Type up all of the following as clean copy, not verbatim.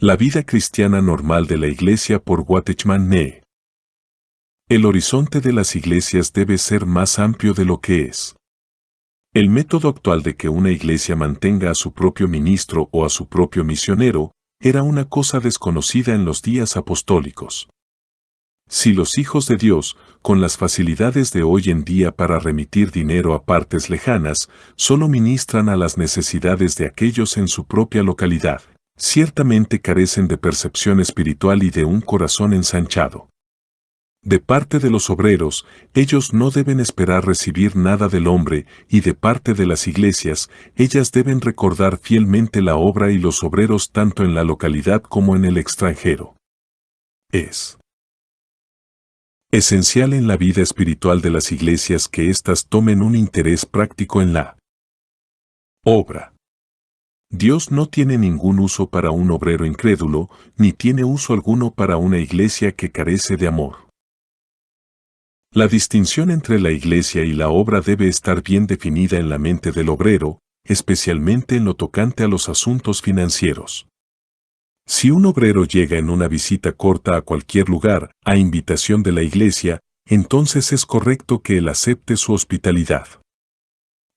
La vida cristiana normal de la Iglesia por Watchman Nee. El horizonte de las iglesias debe ser más amplio de lo que es. El método actual de que una iglesia mantenga a su propio ministro o a su propio misionero era una cosa desconocida en los días apostólicos. Si los hijos de Dios, con las facilidades de hoy en día para remitir dinero a partes lejanas, solo ministran a las necesidades de aquellos en su propia localidad, ciertamente carecen de percepción espiritual y de un corazón ensanchado. De parte de los obreros, ellos no deben esperar recibir nada del hombre, y de parte de las iglesias, ellas deben recordar fielmente la obra y los obreros tanto en la localidad como en el extranjero. Es esencial en la vida espiritual de las iglesias que éstas tomen un interés práctico en la obra. Dios no tiene ningún uso para un obrero incrédulo, ni tiene uso alguno para una iglesia que carece de amor. La distinción entre la iglesia y la obra debe estar bien definida en la mente del obrero, especialmente en lo tocante a los asuntos financieros. Si un obrero llega en una visita corta a cualquier lugar, a invitación de la iglesia, entonces es correcto que él acepte su hospitalidad.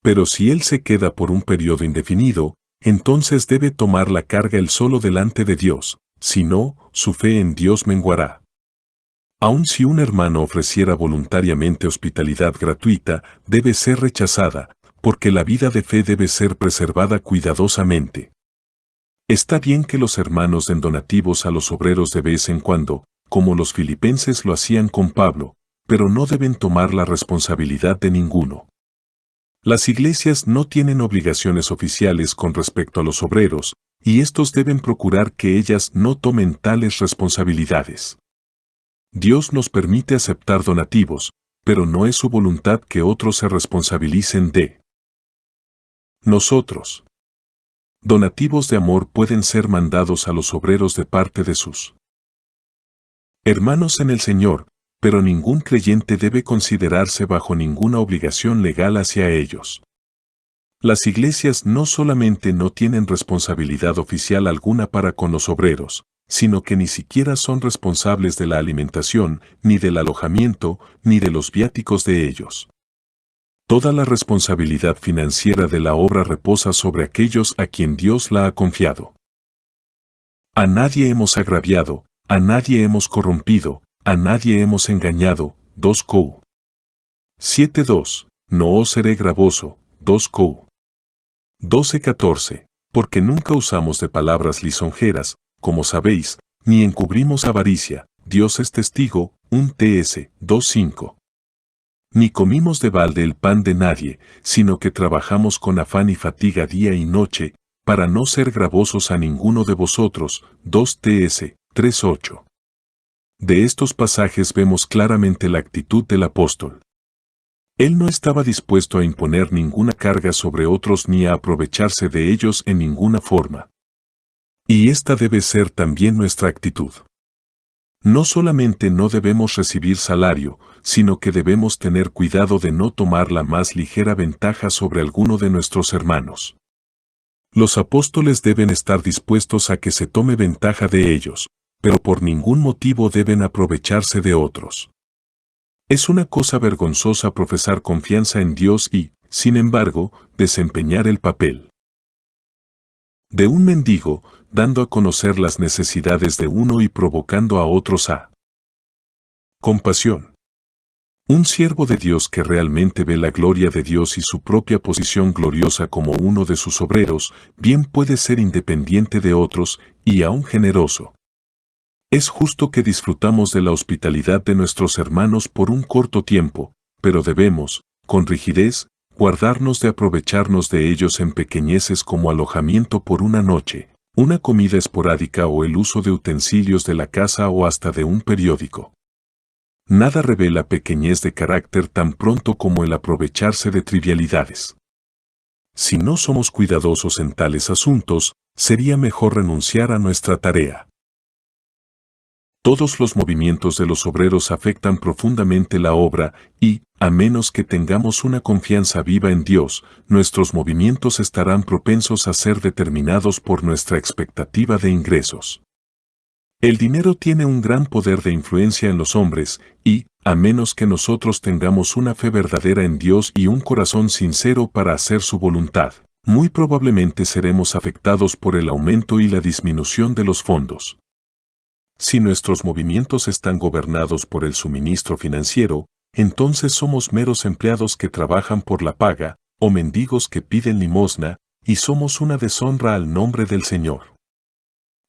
Pero si él se queda por un periodo indefinido, entonces debe tomar la carga él solo delante de Dios, si no, su fe en Dios menguará. Aun si un hermano ofreciera voluntariamente hospitalidad gratuita, debe ser rechazada, porque la vida de fe debe ser preservada cuidadosamente. Está bien que los hermanos den donativos a los obreros de vez en cuando, como los filipenses lo hacían con Pablo, pero no deben tomar la responsabilidad de ninguno. Las iglesias no tienen obligaciones oficiales con respecto a los obreros, y estos deben procurar que ellas no tomen tales responsabilidades. Dios nos permite aceptar donativos, pero no es su voluntad que otros se responsabilicen de nosotros. Donativos de amor pueden ser mandados a los obreros de parte de sus hermanos en el Señor, pero ningún creyente debe considerarse bajo ninguna obligación legal hacia ellos. Las iglesias no solamente no tienen responsabilidad oficial alguna para con los obreros, sino que ni siquiera son responsables de la alimentación, ni del alojamiento, ni de los viáticos de ellos. Toda la responsabilidad financiera de la obra reposa sobre aquellos a quien Dios la ha confiado. A nadie hemos agraviado, a nadie hemos corrompido, a nadie hemos engañado. 2 Cor. 7:2. No os seré gravoso. 2 Cor. 12:14. Porque nunca usamos de palabras lisonjeras, como sabéis, ni encubrimos avaricia. Dios es testigo. 1 Ts. 2:5. Ni comimos de balde el pan de nadie, sino que trabajamos con afán y fatiga día y noche, para no ser gravosos a ninguno de vosotros. 2 Ts. 3:8. De estos pasajes vemos claramente la actitud del apóstol. Él no estaba dispuesto a imponer ninguna carga sobre otros ni a aprovecharse de ellos en ninguna forma. Y esta debe ser también nuestra actitud. No solamente no debemos recibir salario, sino que debemos tener cuidado de no tomar la más ligera ventaja sobre alguno de nuestros hermanos. Los apóstoles deben estar dispuestos a que se tome ventaja de ellos, pero por ningún motivo deben aprovecharse de otros. Es una cosa vergonzosa profesar confianza en Dios y, sin embargo, desempeñar el papel de un mendigo, dando a conocer las necesidades de uno y provocando a otros a compasión. Un siervo de Dios que realmente ve la gloria de Dios y su propia posición gloriosa como uno de sus obreros, bien puede ser independiente de otros y aún generoso. Es justo que disfrutamos de la hospitalidad de nuestros hermanos por un corto tiempo, pero debemos, con rigidez, guardarnos de aprovecharnos de ellos en pequeñeces como alojamiento por una noche, una comida esporádica o el uso de utensilios de la casa o hasta de un periódico. Nada revela pequeñez de carácter tan pronto como el aprovecharse de trivialidades. Si no somos cuidadosos en tales asuntos, sería mejor renunciar a nuestra tarea. Todos los movimientos de los obreros afectan profundamente la obra y, a menos que tengamos una confianza viva en Dios, nuestros movimientos estarán propensos a ser determinados por nuestra expectativa de ingresos. El dinero tiene un gran poder de influencia en los hombres y, a menos que nosotros tengamos una fe verdadera en Dios y un corazón sincero para hacer su voluntad, muy probablemente seremos afectados por el aumento y la disminución de los fondos. Si nuestros movimientos están gobernados por el suministro financiero, entonces somos meros empleados que trabajan por la paga, o mendigos que piden limosna, y somos una deshonra al nombre del Señor.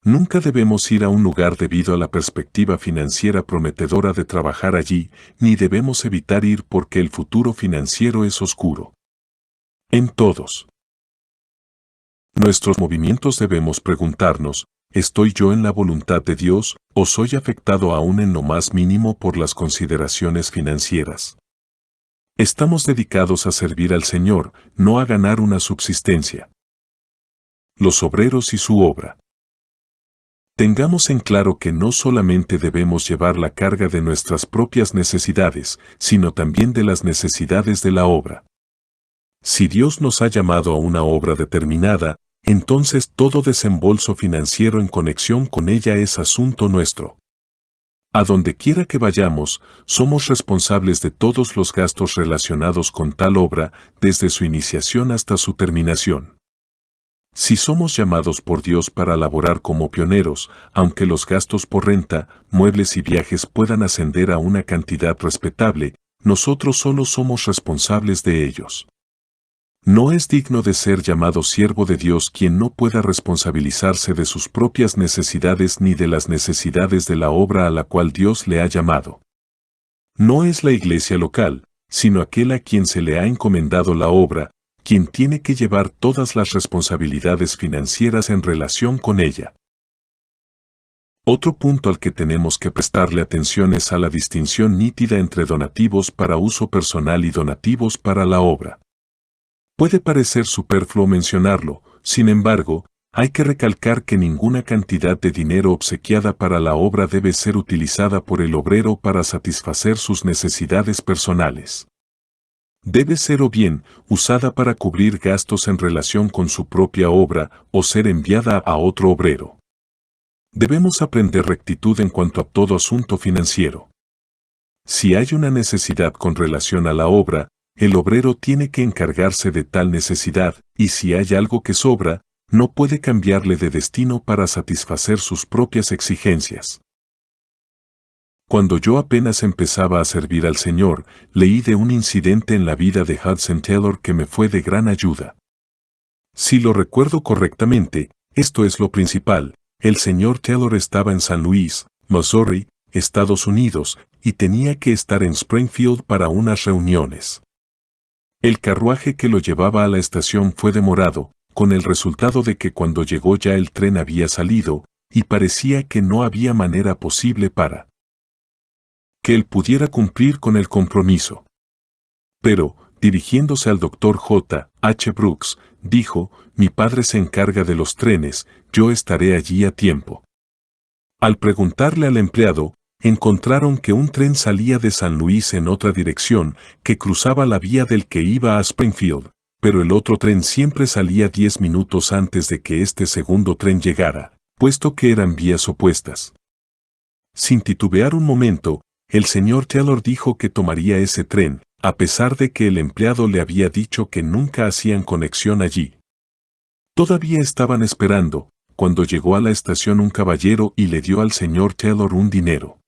Nunca debemos ir a un lugar debido a la perspectiva financiera prometedora de trabajar allí, ni debemos evitar ir porque el futuro financiero es oscuro. En todos nuestros movimientos debemos preguntarnos, ¿estoy yo en la voluntad de Dios o soy afectado aún en lo más mínimo por las consideraciones financieras? Estamos dedicados a servir al Señor, no a ganar una subsistencia. Los obreros y su obra. Tengamos en claro que no solamente debemos llevar la carga de nuestras propias necesidades, sino también de las necesidades de la obra. Si Dios nos ha llamado a una obra determinada, entonces todo desembolso financiero en conexión con ella es asunto nuestro. A donde quiera que vayamos, somos responsables de todos los gastos relacionados con tal obra, desde su iniciación hasta su terminación. Si somos llamados por Dios para laborar como pioneros, aunque los gastos por renta, muebles y viajes puedan ascender a una cantidad respetable, nosotros solo somos responsables de ellos. No es digno de ser llamado siervo de Dios quien no pueda responsabilizarse de sus propias necesidades ni de las necesidades de la obra a la cual Dios le ha llamado. No es la iglesia local, sino aquel a quien se le ha encomendado la obra, quien tiene que llevar todas las responsabilidades financieras en relación con ella. Otro punto al que tenemos que prestarle atención es a la distinción nítida entre donativos para uso personal y donativos para la obra. Puede parecer superfluo mencionarlo, sin embargo, hay que recalcar que ninguna cantidad de dinero obsequiada para la obra debe ser utilizada por el obrero para satisfacer sus necesidades personales. Debe ser o bien usada para cubrir gastos en relación con su propia obra o ser enviada a otro obrero. Debemos aprender rectitud en cuanto a todo asunto financiero. Si hay una necesidad con relación a la obra, el obrero tiene que encargarse de tal necesidad, y si hay algo que sobra, no puede cambiarle de destino para satisfacer sus propias exigencias. Cuando yo apenas empezaba a servir al Señor, leí de un incidente en la vida de Hudson Taylor que me fue de gran ayuda. Si lo recuerdo correctamente, esto es lo principal. El señor Taylor estaba en San Luis, Missouri, Estados Unidos, y tenía que estar en Springfield para unas reuniones. El carruaje que lo llevaba a la estación fue demorado, con el resultado de que cuando llegó ya el tren había salido, y parecía que no había manera posible para que él pudiera cumplir con el compromiso. Pero, dirigiéndose al doctor J. H. Brooks, dijo, mi padre se encarga de los trenes, yo estaré allí a tiempo. Al preguntarle al empleado, encontraron que un tren salía de San Luis en otra dirección, que cruzaba la vía del que iba a Springfield, pero el otro tren siempre salía 10 minutos antes de que este segundo tren llegara, puesto que eran vías opuestas. Sin titubear un momento, el señor Taylor dijo que tomaría ese tren, a pesar de que el empleado le había dicho que nunca hacían conexión allí. Todavía estaban esperando, cuando llegó a la estación un caballero y le dio al señor Taylor un dinero.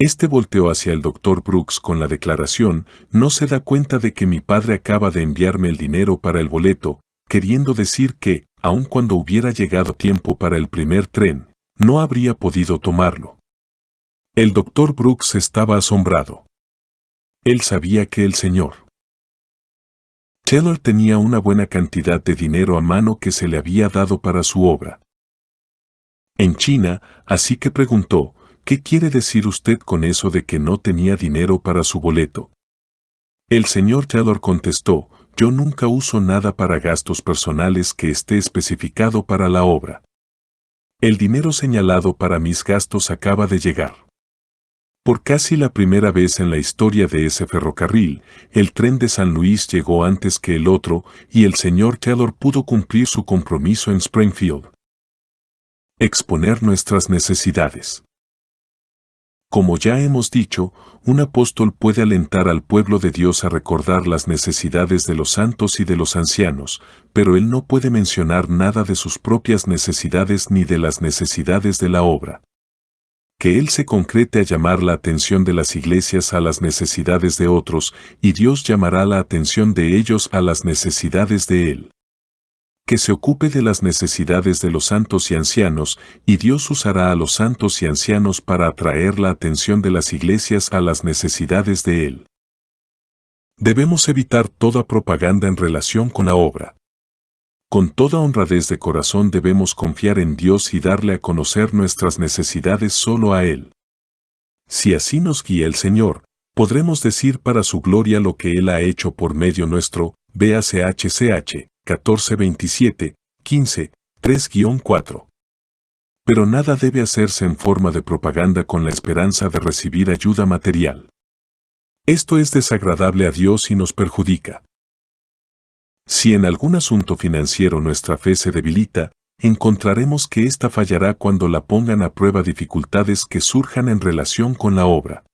Este volteó hacia el doctor Brooks con la declaración, no se da cuenta de que mi padre acaba de enviarme el dinero para el boleto, queriendo decir que, aun cuando hubiera llegado tiempo para el primer tren, no habría podido tomarlo. El doctor Brooks estaba asombrado. Él sabía que el señor Taylor tenía una buena cantidad de dinero a mano que se le había dado para su obra en China, así que preguntó, ¿qué quiere decir usted con eso de que no tenía dinero para su boleto? El señor Taylor contestó, yo nunca uso nada para gastos personales que esté especificado para la obra. El dinero señalado para mis gastos acaba de llegar. Por casi la primera vez en la historia de ese ferrocarril, el tren de San Luis llegó antes que el otro y el señor Taylor pudo cumplir su compromiso en Springfield. Exponer nuestras necesidades. Como ya hemos dicho, un apóstol puede alentar al pueblo de Dios a recordar las necesidades de los santos y de los ancianos, pero él no puede mencionar nada de sus propias necesidades ni de las necesidades de la obra. Que él se concrete a llamar la atención de las iglesias a las necesidades de otros, y Dios llamará la atención de ellos a las necesidades de él. Que se ocupe de las necesidades de los santos y ancianos, y Dios usará a los santos y ancianos para atraer la atención de las iglesias a las necesidades de él. Debemos evitar toda propaganda en relación con la obra. Con toda honradez de corazón debemos confiar en Dios y darle a conocer nuestras necesidades solo a Él. Si así nos guía el Señor, podremos decir para su gloria lo que Él ha hecho por medio nuestro, véase HCH 14:27, 15, 3-4. Pero nada debe hacerse en forma de propaganda con la esperanza de recibir ayuda material. Esto es desagradable a Dios y nos perjudica. Si en algún asunto financiero nuestra fe se debilita, encontraremos que ésta fallará cuando la pongan a prueba dificultades que surjan en relación con la obra.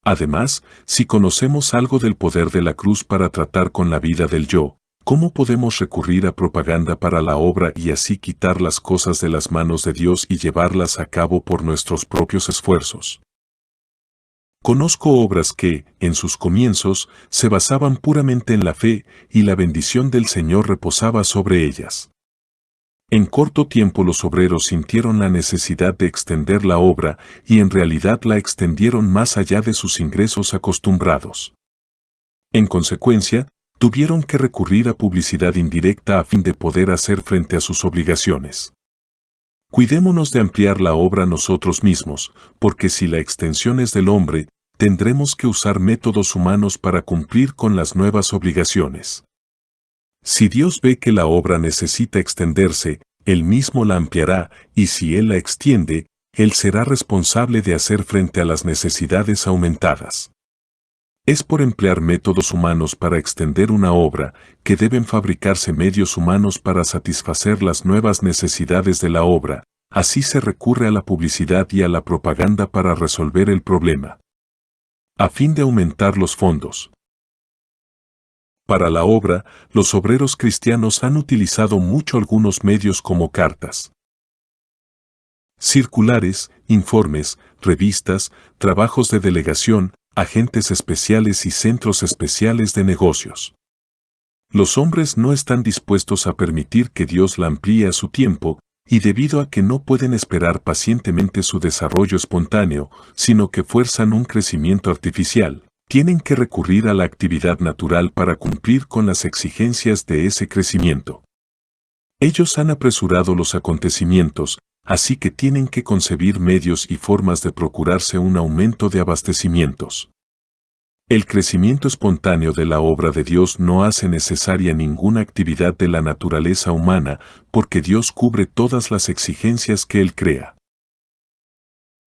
Además, si conocemos algo del poder de la cruz para tratar con la vida del yo, ¿cómo podemos recurrir a propaganda para la obra y así quitar las cosas de las manos de Dios y llevarlas a cabo por nuestros propios esfuerzos? Conozco obras que, en sus comienzos, se basaban puramente en la fe, y la bendición del Señor reposaba sobre ellas. En corto tiempo los obreros sintieron la necesidad de extender la obra, y en realidad la extendieron más allá de sus ingresos acostumbrados. En consecuencia, tuvieron que recurrir a publicidad indirecta a fin de poder hacer frente a sus obligaciones. Cuidémonos de ampliar la obra nosotros mismos, porque si la extensión es del hombre, tendremos que usar métodos humanos para cumplir con las nuevas obligaciones. Si Dios ve que la obra necesita extenderse, Él mismo la ampliará, y si Él la extiende, Él será responsable de hacer frente a las necesidades aumentadas. Es por emplear métodos humanos para extender una obra, que deben fabricarse medios humanos para satisfacer las nuevas necesidades de la obra. Así se recurre a la publicidad y a la propaganda para resolver el problema, a fin de aumentar los fondos. Para la obra, los obreros cristianos han utilizado mucho algunos medios como cartas, circulares, informes, revistas, trabajos de delegación, agentes especiales y centros especiales de negocios. Los hombres no están dispuestos a permitir que Dios la amplíe a su tiempo, y debido a que no pueden esperar pacientemente su desarrollo espontáneo, sino que fuerzan un crecimiento artificial, tienen que recurrir a la actividad natural para cumplir con las exigencias de ese crecimiento. Ellos han apresurado los acontecimientos, así que tienen que concebir medios y formas de procurarse un aumento de abastecimientos. El crecimiento espontáneo de la obra de Dios no hace necesaria ninguna actividad de la naturaleza humana, porque Dios cubre todas las exigencias que Él crea.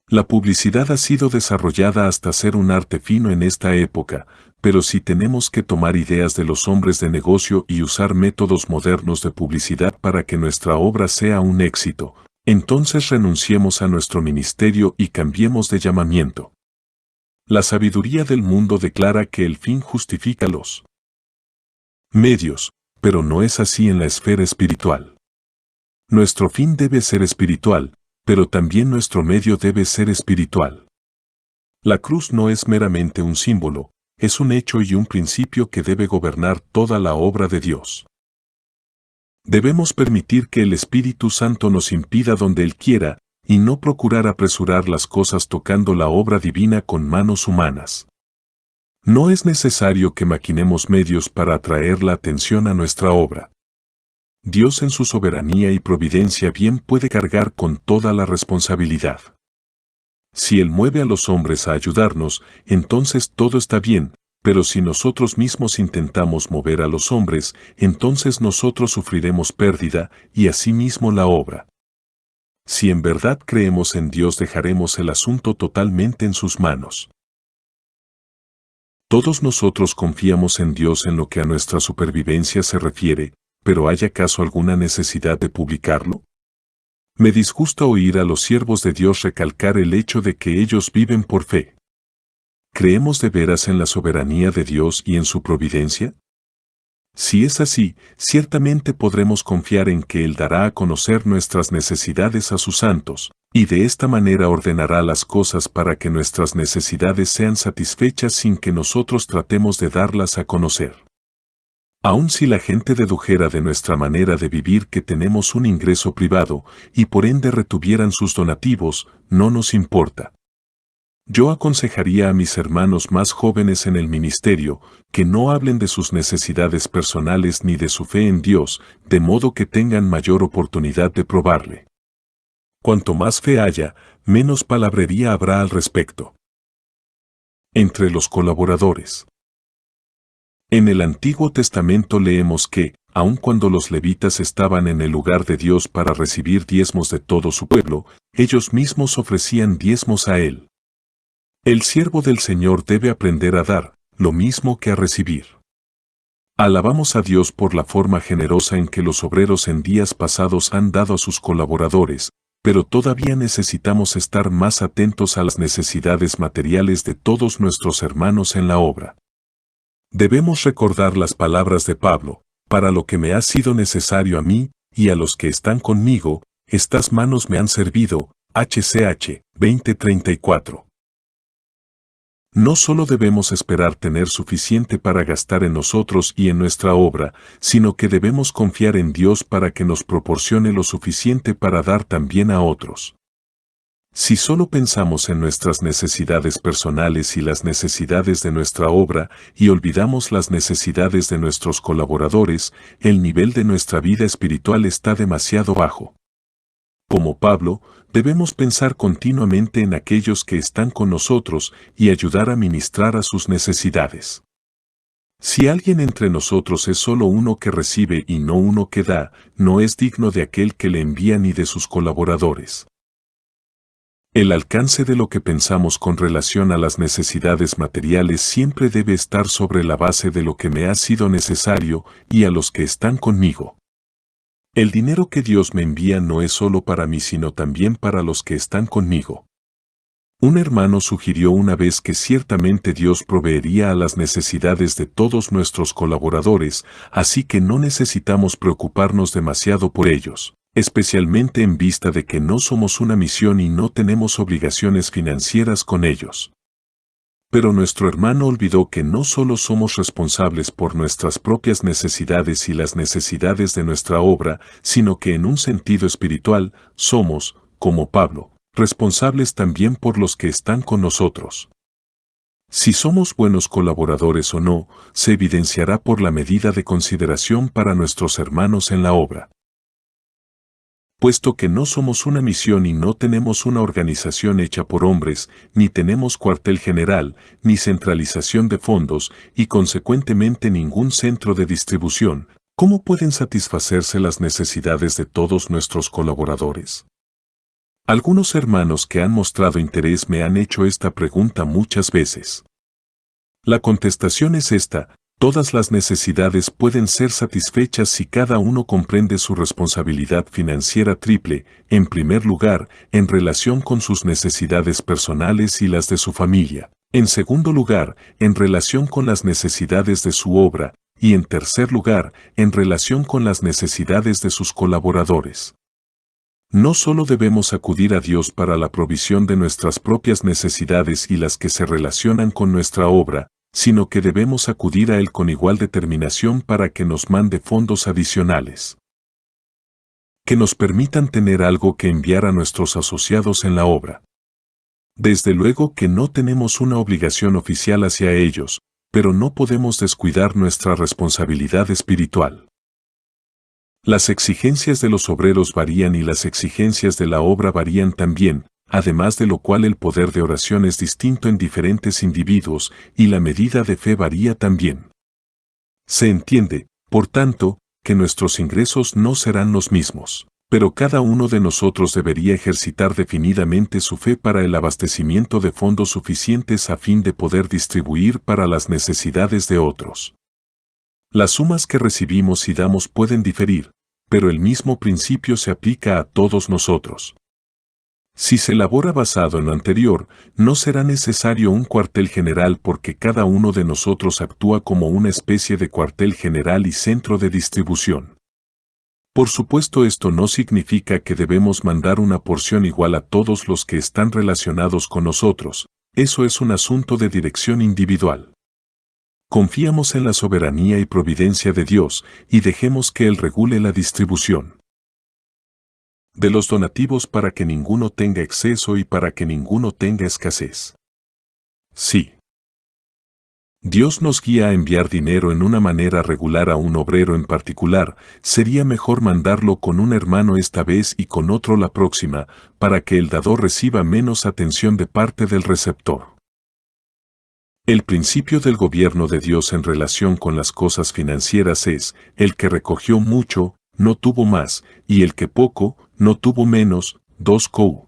La publicidad ha sido desarrollada hasta ser un arte fino en esta época, pero si tenemos que tomar ideas de los hombres de negocio y usar métodos modernos de publicidad para que nuestra obra sea un éxito, entonces renunciemos a nuestro ministerio y cambiemos de llamamiento. La sabiduría del mundo declara que el fin justifica los medios, pero no es así en la esfera espiritual. Nuestro fin debe ser espiritual, pero también nuestro medio debe ser espiritual. La cruz no es meramente un símbolo, es un hecho y un principio que debe gobernar toda la obra de Dios. Debemos permitir que el Espíritu Santo nos impida donde Él quiera, y no procurar apresurar las cosas tocando la obra divina con manos humanas. No es necesario que maquinemos medios para atraer la atención a nuestra obra. Dios en su soberanía y providencia bien puede cargar con toda la responsabilidad. Si Él mueve a los hombres a ayudarnos, entonces todo está bien, pero si nosotros mismos intentamos mover a los hombres, entonces nosotros sufriremos pérdida y asimismo la obra. Si en verdad creemos en Dios, dejaremos el asunto totalmente en sus manos. Todos nosotros confiamos en Dios en lo que a nuestra supervivencia se refiere, pero ¿hay acaso alguna necesidad de publicarlo? Me disgusta oír a los siervos de Dios recalcar el hecho de que ellos viven por fe. ¿Creemos de veras en la soberanía de Dios y en su providencia? Si es así, ciertamente podremos confiar en que Él dará a conocer nuestras necesidades a sus santos, y de esta manera ordenará las cosas para que nuestras necesidades sean satisfechas sin que nosotros tratemos de darlas a conocer. Aun si la gente dedujera de nuestra manera de vivir que tenemos un ingreso privado, y por ende retuvieran sus donativos, no nos importa. Yo aconsejaría a mis hermanos más jóvenes en el ministerio que no hablen de sus necesidades personales ni de su fe en Dios, de modo que tengan mayor oportunidad de probarle. Cuanto más fe haya, menos palabrería habrá al respecto. Entre los colaboradores. En el Antiguo Testamento leemos que, aun cuando los levitas estaban en el lugar de Dios para recibir diezmos de todo su pueblo, ellos mismos ofrecían diezmos a Él. El siervo del Señor debe aprender a dar, lo mismo que a recibir. Alabamos a Dios por la forma generosa en que los obreros en días pasados han dado a sus colaboradores, pero todavía necesitamos estar más atentos a las necesidades materiales de todos nuestros hermanos en la obra. Debemos recordar las palabras de Pablo: para lo que me ha sido necesario a mí, y a los que están conmigo, estas manos me han servido. HCH 20:34. No solo debemos esperar tener suficiente para gastar en nosotros y en nuestra obra, sino que debemos confiar en Dios para que nos proporcione lo suficiente para dar también a otros. Si solo pensamos en nuestras necesidades personales y las necesidades de nuestra obra y olvidamos las necesidades de nuestros colaboradores, el nivel de nuestra vida espiritual está demasiado bajo. Como Pablo, debemos pensar continuamente en aquellos que están con nosotros y ayudar a ministrar a sus necesidades. Si alguien entre nosotros es solo uno que recibe y no uno que da, no es digno de aquel que le envía ni de sus colaboradores. El alcance de lo que pensamos con relación a las necesidades materiales siempre debe estar sobre la base de lo que me ha sido necesario y a los que están conmigo. El dinero que Dios me envía no es solo para mí sino también para los que están conmigo. Un hermano sugirió una vez que ciertamente Dios proveería a las necesidades de todos nuestros colaboradores, así que no necesitamos preocuparnos demasiado por ellos, especialmente en vista de que no somos una misión y no tenemos obligaciones financieras con ellos. Pero nuestro hermano olvidó que no solo somos responsables por nuestras propias necesidades y las necesidades de nuestra obra, sino que en un sentido espiritual, somos, como Pablo, responsables también por los que están con nosotros. Si somos buenos colaboradores o no, se evidenciará por la medida de consideración para nuestros hermanos en la obra. Puesto que no somos una misión y no tenemos una organización hecha por hombres, ni tenemos cuartel general, ni centralización de fondos, y consecuentemente ningún centro de distribución, ¿cómo pueden satisfacerse las necesidades de todos nuestros colaboradores? Algunos hermanos que han mostrado interés me han hecho esta pregunta muchas veces. La contestación es esta: todas las necesidades pueden ser satisfechas si cada uno comprende su responsabilidad financiera triple, en primer lugar, en relación con sus necesidades personales y las de su familia, en segundo lugar, en relación con las necesidades de su obra, y en tercer lugar, en relación con las necesidades de sus colaboradores. No solo debemos acudir a Dios para la provisión de nuestras propias necesidades y las que se relacionan con nuestra obra, sino que debemos acudir a Él con igual determinación para que nos mande fondos adicionales, que nos permitan tener algo que enviar a nuestros asociados en la obra. Desde luego que no tenemos una obligación oficial hacia ellos, pero no podemos descuidar nuestra responsabilidad espiritual. Las exigencias de los obreros varían y las exigencias de la obra varían también, además de lo cual el poder de oración es distinto en diferentes individuos y la medida de fe varía también. Se entiende, por tanto, que nuestros ingresos no serán los mismos, pero cada uno de nosotros debería ejercitar definidamente su fe para el abastecimiento de fondos suficientes a fin de poder distribuir para las necesidades de otros. Las sumas que recibimos y damos pueden diferir, pero el mismo principio se aplica a todos nosotros. Si se elabora basado en lo anterior, no será necesario un cuartel general porque cada uno de nosotros actúa como una especie de cuartel general y centro de distribución. Por supuesto, esto no significa que debemos mandar una porción igual a todos los que están relacionados con nosotros, eso es un asunto de dirección individual. Confiamos en la soberanía y providencia de Dios y dejemos que Él regule la distribución de los donativos para que ninguno tenga exceso y para que ninguno tenga escasez. Sí. Dios nos guía a enviar dinero en una manera regular a un obrero en particular, sería mejor mandarlo con un hermano esta vez y con otro la próxima, para que el dador reciba menos atención de parte del receptor. El principio del gobierno de Dios en relación con las cosas financieras es, el que recogió mucho, no tuvo más, y el que poco, no tuvo menos. 2 Cor.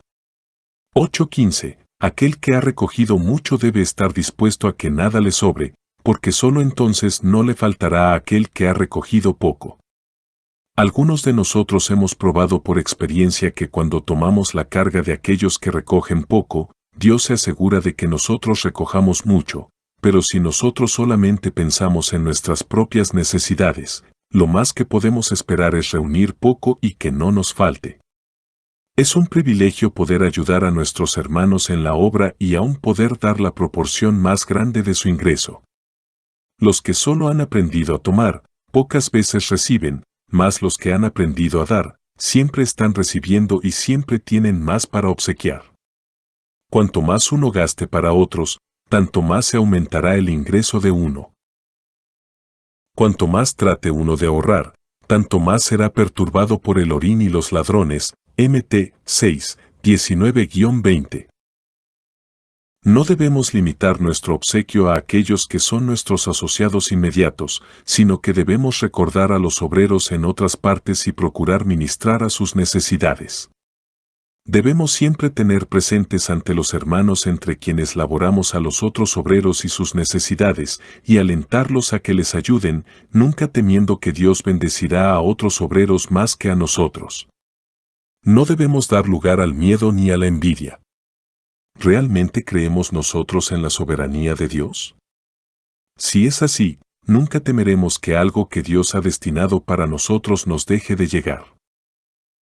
8:15. Aquel que ha recogido mucho debe estar dispuesto a que nada le sobre, porque sólo entonces no le faltará a aquel que ha recogido poco. Algunos de nosotros hemos probado por experiencia que cuando tomamos la carga de aquellos que recogen poco, Dios se asegura de que nosotros recojamos mucho, pero si nosotros solamente pensamos en nuestras propias necesidades, lo más que podemos esperar es reunir poco y que no nos falte. Es un privilegio poder ayudar a nuestros hermanos en la obra y aún poder dar la proporción más grande de su ingreso. Los que solo han aprendido a tomar, pocas veces reciben, mas los que han aprendido a dar, siempre están recibiendo y siempre tienen más para obsequiar. Cuanto más uno gaste para otros, tanto más se aumentará el ingreso de uno. Cuanto más trate uno de ahorrar, tanto más será perturbado por el orín y los ladrones. Mt. 6, 19-20. No debemos limitar nuestro obsequio a aquellos que son nuestros asociados inmediatos, sino que debemos recordar a los obreros en otras partes y procurar ministrar a sus necesidades. Debemos siempre tener presentes ante los hermanos entre quienes laboramos a los otros obreros y sus necesidades, y alentarlos a que les ayuden, nunca temiendo que Dios bendecirá a otros obreros más que a nosotros. No debemos dar lugar al miedo ni a la envidia. ¿Realmente creemos nosotros en la soberanía de Dios? Si es así, nunca temeremos que algo que Dios ha destinado para nosotros nos deje de llegar.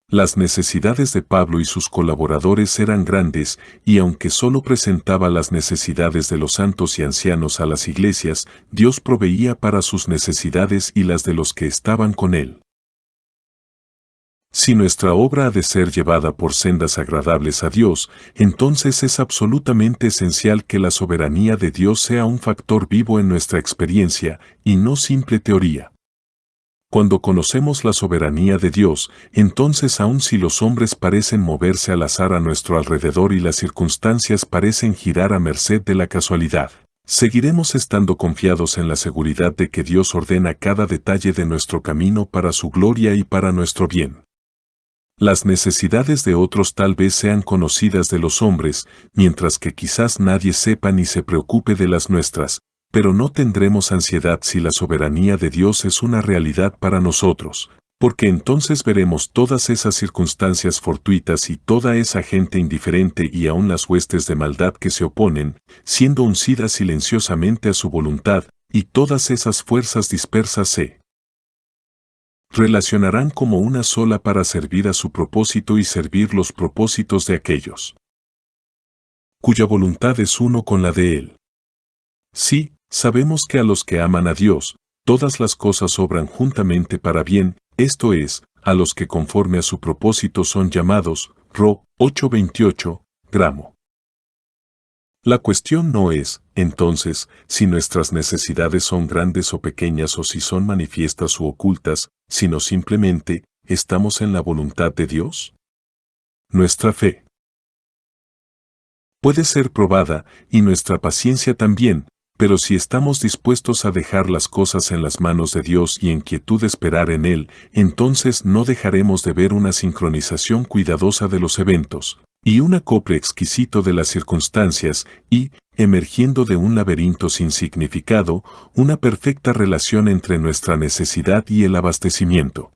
Las necesidades de Pablo y sus colaboradores eran grandes, y aunque solo presentaba las necesidades de los santos y ancianos a las iglesias, Dios proveía para sus necesidades y las de los que estaban con él. Si nuestra obra ha de ser llevada por sendas agradables a Dios, entonces es absolutamente esencial que la soberanía de Dios sea un factor vivo en nuestra experiencia, y no simple teoría. Cuando conocemos la soberanía de Dios, entonces aun si los hombres parecen moverse al azar a nuestro alrededor y las circunstancias parecen girar a merced de la casualidad, seguiremos estando confiados en la seguridad de que Dios ordena cada detalle de nuestro camino para su gloria y para nuestro bien. Las necesidades de otros tal vez sean conocidas de los hombres, mientras que quizás nadie sepa ni se preocupe de las nuestras, pero no tendremos ansiedad si la soberanía de Dios es una realidad para nosotros, porque entonces veremos todas esas circunstancias fortuitas y toda esa gente indiferente y aun las huestes de maldad que se oponen, siendo uncidas silenciosamente a su voluntad, y todas esas fuerzas dispersas se relacionarán como una sola para servir a su propósito y servir los propósitos de aquellos cuya voluntad es uno con la de Él. Sí, sabemos que a los que aman a Dios, todas las cosas obran juntamente para bien, esto es, a los que conforme a su propósito son llamados. Ro. 8:28, gramo. La cuestión no es, entonces, si nuestras necesidades son grandes o pequeñas o si son manifiestas u ocultas, sino simplemente, ¿estamos en la voluntad de Dios? Nuestra fe puede ser probada, y nuestra paciencia también, pero si estamos dispuestos a dejar las cosas en las manos de Dios y en quietud esperar en Él, entonces no dejaremos de ver una sincronización cuidadosa de los eventos, y un acople exquisito de las circunstancias, y, emergiendo de un laberinto sin significado, una perfecta relación entre nuestra necesidad y el abastecimiento.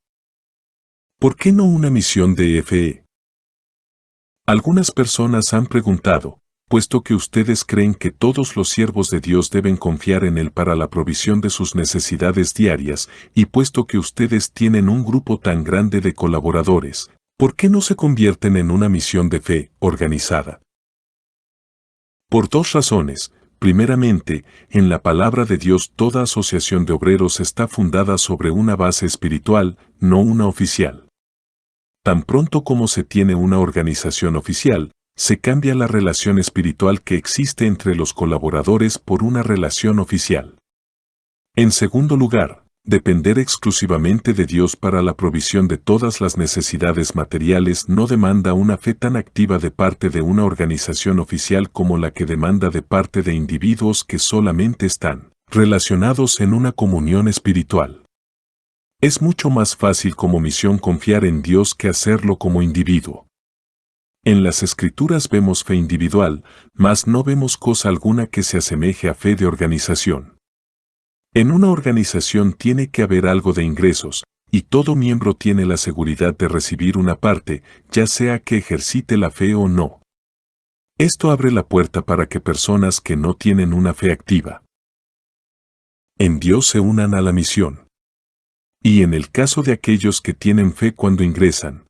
¿Por qué no una misión de fe? Algunas personas han preguntado, puesto que ustedes creen que todos los siervos de Dios deben confiar en Él para la provisión de sus necesidades diarias, y puesto que ustedes tienen un grupo tan grande de colaboradores, ¿por qué no se convierten en una misión de fe organizada? Por dos razones. Primeramente, en la palabra de Dios toda asociación de obreros está fundada sobre una base espiritual, no una oficial. Tan pronto como se tiene una organización oficial, se cambia la relación espiritual que existe entre los colaboradores por una relación oficial. En segundo lugar, depender exclusivamente de Dios para la provisión de todas las necesidades materiales no demanda una fe tan activa de parte de una organización oficial como la que demanda de parte de individuos que solamente están relacionados en una comunión espiritual. Es mucho más fácil como misión confiar en Dios que hacerlo como individuo. En las Escrituras vemos fe individual, mas no vemos cosa alguna que se asemeje a fe de organización. En una organización tiene que haber algo de ingresos, y todo miembro tiene la seguridad de recibir una parte, ya sea que ejercite la fe o no. Esto abre la puerta para que personas que no tienen una fe activa en Dios se unan a la misión. Y en el caso de aquellos que tienen fe cuando ingresan,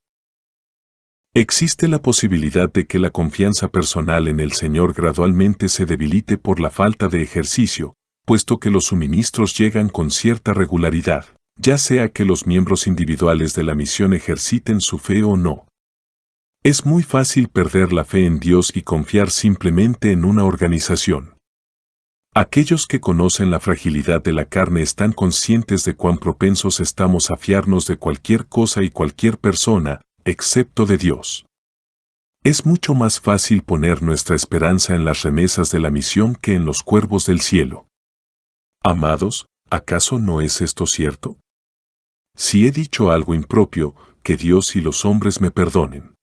existe la posibilidad de que la confianza personal en el Señor gradualmente se debilite por la falta de ejercicio, puesto que los suministros llegan con cierta regularidad, ya sea que los miembros individuales de la misión ejerciten su fe o no. Es muy fácil perder la fe en Dios y confiar simplemente en una organización. Aquellos que conocen la fragilidad de la carne están conscientes de cuán propensos estamos a fiarnos de cualquier cosa y cualquier persona, excepto de Dios. Es mucho más fácil poner nuestra esperanza en las remesas de la misión que en los cuervos del cielo. Amados, ¿acaso no es esto cierto? Si he dicho algo impropio, que Dios y los hombres me perdonen.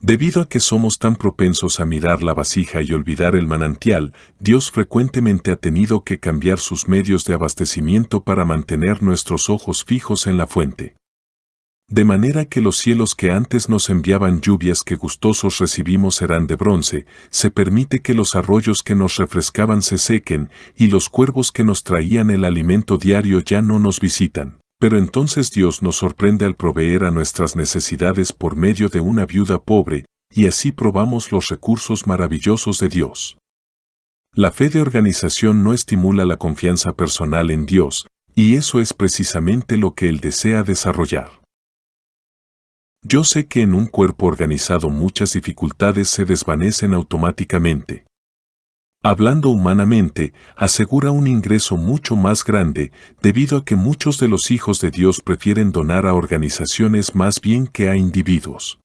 Debido a que somos tan propensos a mirar la vasija y olvidar el manantial, Dios frecuentemente ha tenido que cambiar sus medios de abastecimiento para mantener nuestros ojos fijos en la fuente. De manera que los cielos que antes nos enviaban lluvias que gustosos recibimos serán de bronce, se permite que los arroyos que nos refrescaban se sequen, y los cuervos que nos traían el alimento diario ya no nos visitan. Pero entonces Dios nos sorprende al proveer a nuestras necesidades por medio de una viuda pobre, y así probamos los recursos maravillosos de Dios. La fe de organización no estimula la confianza personal en Dios, y eso es precisamente lo que Él desea desarrollar. Yo sé que en un cuerpo organizado muchas dificultades se desvanecen automáticamente. Hablando humanamente, asegura un ingreso mucho más grande, debido a que muchos de los hijos de Dios prefieren donar a organizaciones más bien que a individuos.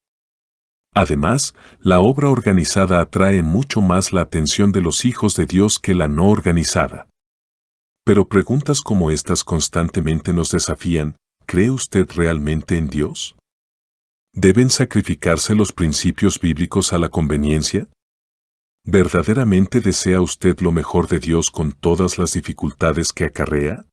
Además, la obra organizada atrae mucho más la atención de los hijos de Dios que la no organizada. Pero preguntas como estas constantemente nos desafían, ¿cree usted realmente en Dios? ¿Deben sacrificarse los principios bíblicos a la conveniencia? ¿Verdaderamente desea usted lo mejor de Dios con todas las dificultades que acarrea?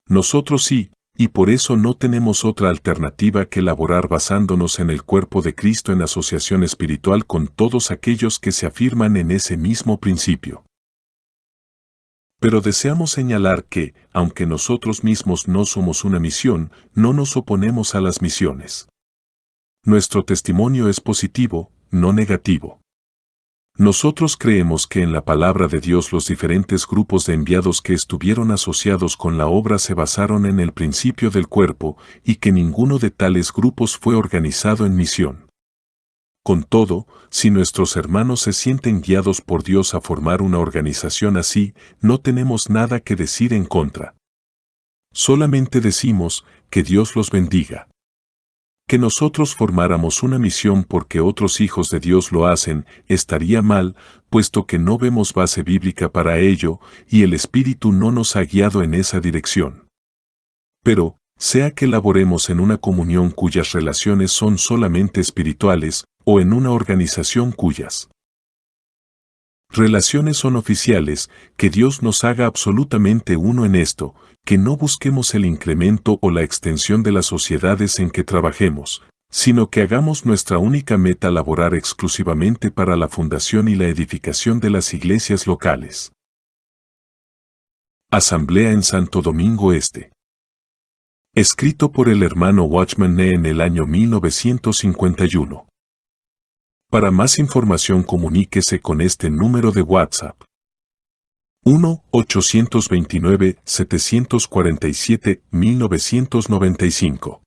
Nosotros sí, y por eso no tenemos otra alternativa que laborar basándonos en el cuerpo de Cristo en asociación espiritual con todos aquellos que se afirman en ese mismo principio. Pero deseamos señalar que, aunque nosotros mismos no somos una misión, no nos oponemos a las misiones. Nuestro testimonio es positivo, no negativo. Nosotros creemos que en la palabra de Dios los diferentes grupos de enviados que estuvieron asociados con la obra se basaron en el principio del cuerpo y que ninguno de tales grupos fue organizado en misión. Con todo, si nuestros hermanos se sienten guiados por Dios a formar una organización así, no tenemos nada que decir en contra. Solamente decimos que Dios los bendiga. Que nosotros formáramos una misión porque otros hijos de Dios lo hacen, estaría mal, puesto que no vemos base bíblica para ello, y el Espíritu no nos ha guiado en esa dirección. Pero, sea que laboremos en una comunión cuyas relaciones son solamente espirituales, o en una organización cuyas relaciones son oficiales, que Dios nos haga absolutamente uno en esto, que no busquemos el incremento o la extensión de las sociedades en que trabajemos, sino que hagamos nuestra única meta laborar exclusivamente para la fundación y la edificación de las iglesias locales. Asamblea en Santo Domingo Este. Escrito por el hermano Watchman Nee en el año 1951. Para más información comuníquese con este número de WhatsApp. 1-829-747-1995.